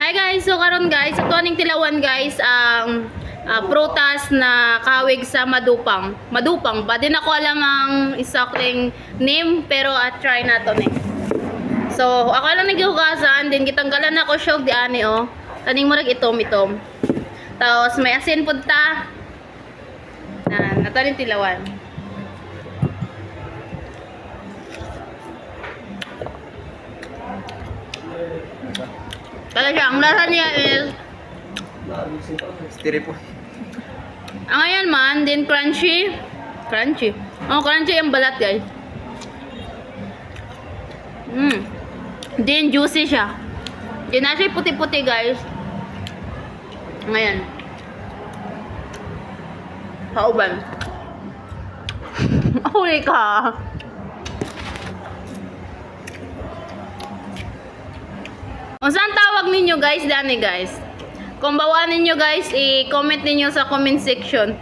Hi guys, so karon guys, sa tuaning tilawan guys, ang prutas na kawig sa madupang. Madupang ba? Di na ko alam ang exacting name, pero try na to ni. So, ako lang nagihugasan, din gitanggalan na ko siya di ani oh. Kaning murag itom-itom. Tapos may asin punta. Nato ning tilawan. Kaya siya, ang lasa niya is Styrofoam. ang ayan man, din crunchy. Crunchy. Oh, crunchy yung balat guys. Din juicy siya. Din na siya puti-puti guys. Ngayon. Kauban. Huli ka. Kung saan tawag ninyo guys, dani guys. Kung bawa ninyo guys, i-comment ninyo sa comment section.